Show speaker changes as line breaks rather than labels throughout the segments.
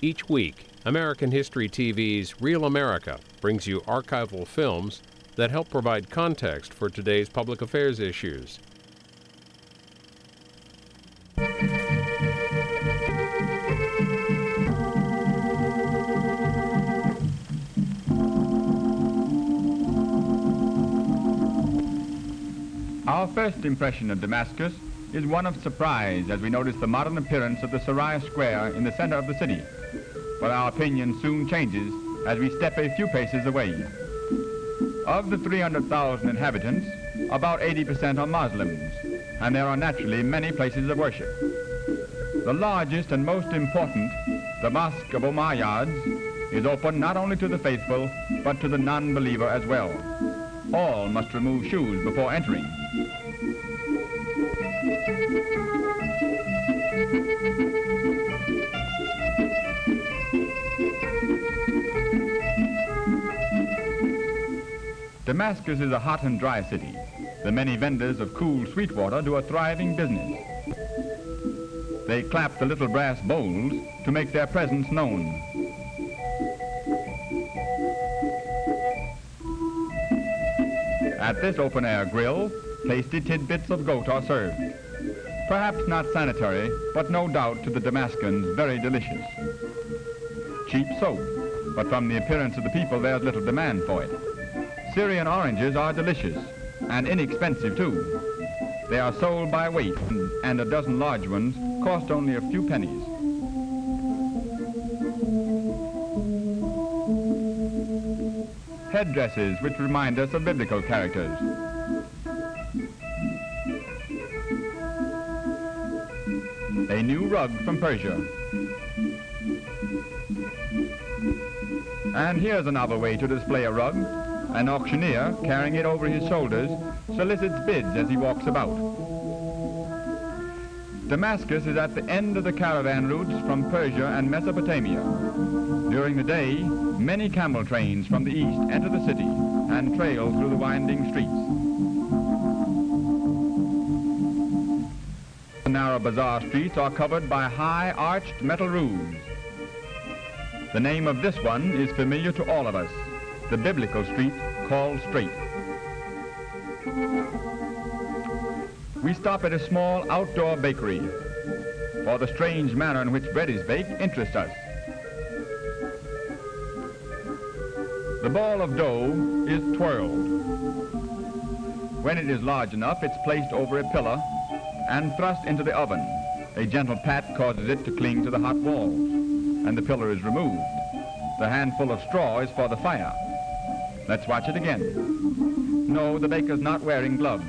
Each week, American History TV's Real America brings you archival films that help provide context for today's public affairs issues.
Our first impression of Damascus is one of surprise as we notice the modern appearance of the Syria Square in the center of the city. But our opinion soon changes as we step a few paces away. Of the 300,000 inhabitants, about 80% are Muslims, and there are naturally many places of worship. The largest and most important, the Mosque of Umayyads, is open not only to the faithful, but to the non-believer as well. All must remove shoes before entering. Damascus is a hot and dry city. The many vendors of cool sweet water do a thriving business. They clap the little brass bowls to make their presence known. At this open-air grill, tasty tidbits of goat are served. Perhaps not sanitary, but no doubt to the Damascans very delicious. Cheap soap, but from the appearance of the people there's little demand for it. Syrian oranges are delicious and inexpensive too. They are sold by weight, and a dozen large ones cost only a few pennies. Headdresses which remind us of biblical characters. A new rug from Persia. And here's a novel way to display a rug. An auctioneer, carrying it over his shoulders, solicits bids as he walks about. Damascus is at the end of the caravan routes from Persia and Mesopotamia. During the day, many camel trains from the east enter the city and trail through the winding streets. The narrow bazaar streets are covered by high arched metal roofs. The name of this one is familiar to all of us, the biblical street called Straight. We stop at a small outdoor bakery, for the strange manner in which bread is baked interests us. The ball of dough is twirled. When it is large enough, it's placed over a pillar and thrust into the oven. A gentle pat causes it to cling to the hot walls, and the pillar is removed. The handful of straw is for the fire. Let's watch it again. No, the baker's not wearing gloves.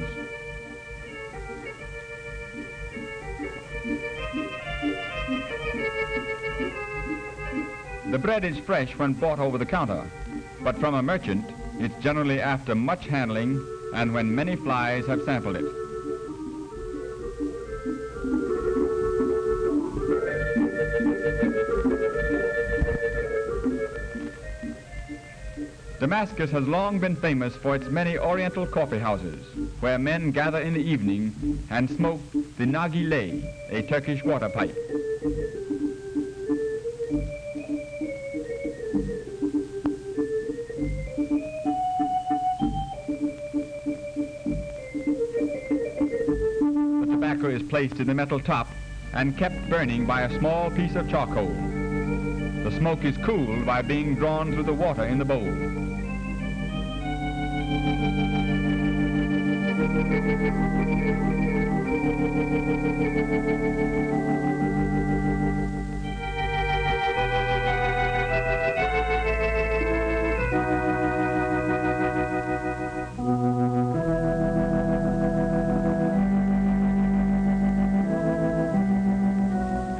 The bread is fresh when bought over the counter, but from a merchant, it's generally after much handling and when many flies have sampled it. Damascus has long been famous for its many oriental coffee houses, where men gather in the evening and smoke the nargileh, a Turkish water pipe. The tobacco is placed in the metal top and kept burning by a small piece of charcoal. The smoke is cooled by being drawn through the water in the bowl.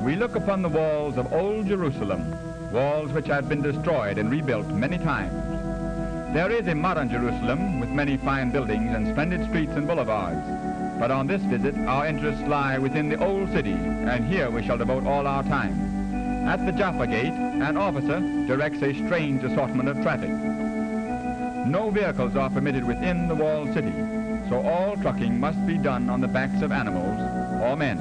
We look upon the walls of old Jerusalem, walls which have been destroyed and rebuilt many times. There is a modern Jerusalem with many fine buildings and splendid streets and boulevards. But on this visit, our interests lie within the old city, and here we shall devote all our time. At the Jaffa Gate, an officer directs a strange assortment of traffic. No vehicles are permitted within the walled city, so all trucking must be done on the backs of animals or men.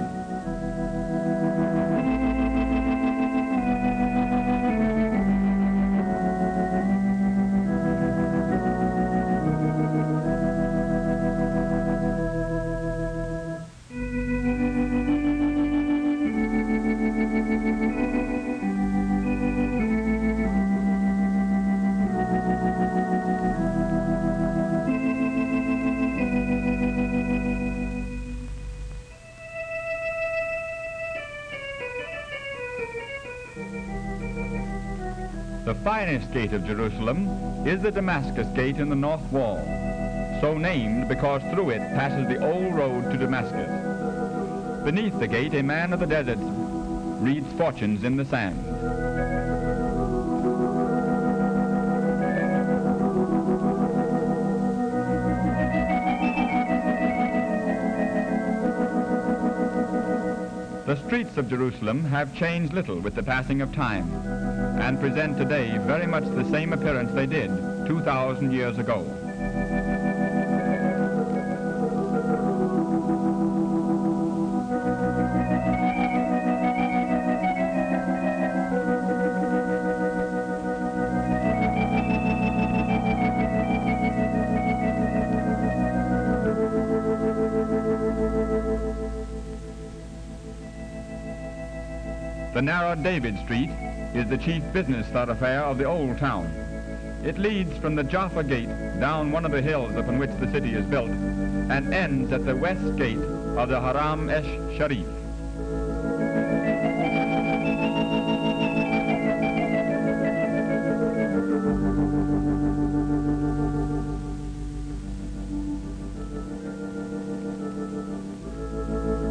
The finest gate of Jerusalem is the Damascus gate in the north wall, so named because through it passes the old road to Damascus. Beneath the gate, a man of the desert reads fortunes in the sand. The streets of Jerusalem have changed little with the passing of time, and present today very much the same appearance they did 2,000 years ago. The narrow David Street is the chief business thoroughfare of the old town. It leads from the Jaffa Gate down one of the hills upon which the city is built and ends at the west gate of the Haram Sharif.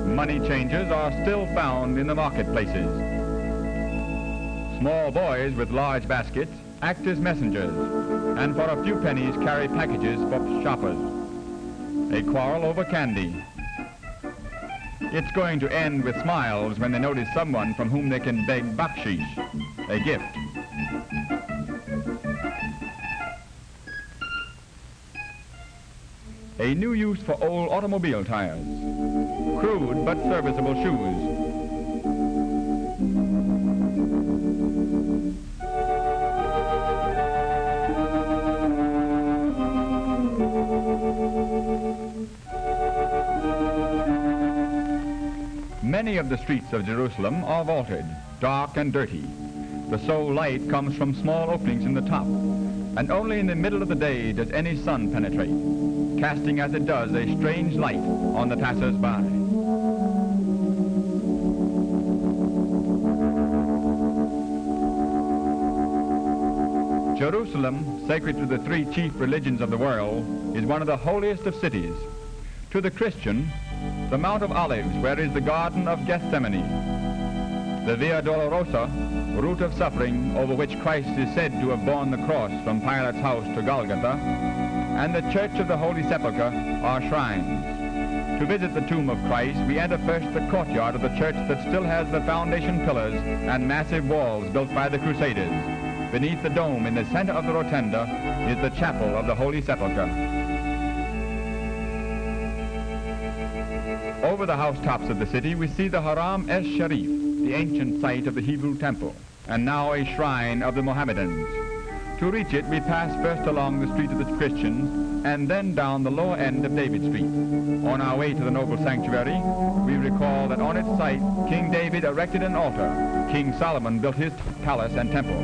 Money changers are still found in the marketplaces. Small boys with large baskets act as messengers, and for a few pennies carry packages for shoppers. They quarrel over candy. It's going to end with smiles when they notice someone from whom they can beg bakshish, a gift. A new use for old automobile tires. Crude but serviceable shoes. Many of the streets of Jerusalem are vaulted, dark and dirty. The sole light comes from small openings in the top, and only in the middle of the day does any sun penetrate, casting as it does a strange light on the passers-by. Jerusalem, sacred to the three chief religions of the world, is one of the holiest of cities. To the Christian, the Mount of Olives, where is the Garden of Gethsemane, the Via Dolorosa, route of suffering over which Christ is said to have borne the cross from Pilate's house to Golgotha, and the Church of the Holy Sepulchre are shrines. To visit the tomb of Christ, we enter first the courtyard of the church that still has the foundation pillars and massive walls built by the Crusaders. Beneath the dome in the center of the rotunda is the chapel of the Holy Sepulchre. Over the housetops of the city, we see the Haram Sharif, the ancient site of the Hebrew temple, and now a shrine of the Mohammedans. To reach it, we pass first along the street of the Christians, and then down the lower end of David Street. On our way to the noble sanctuary, we recall that on its site, King David erected an altar. King Solomon built his palace and temple.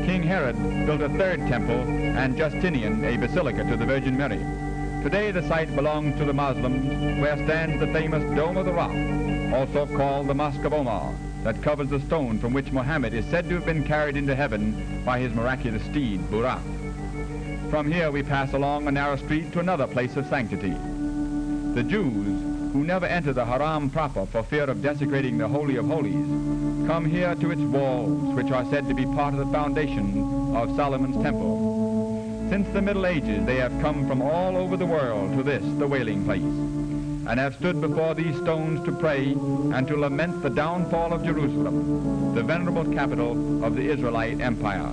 King Herod built a third temple, and Justinian a basilica to the Virgin Mary. Today the site belongs to the Muslims, where stands the famous Dome of the Rock, also called the Mosque of Omar, that covers the stone from which Muhammad is said to have been carried into heaven by his miraculous steed, Buraq. From here we pass along a narrow street to another place of sanctity. The Jews, who never enter the Haram proper for fear of desecrating the Holy of Holies, come here to its walls, which are said to be part of the foundation of Solomon's temple. Since the Middle Ages, they have come from all over the world to this, the wailing place, and have stood before these stones to pray and to lament the downfall of Jerusalem, the venerable capital of the Israelite Empire.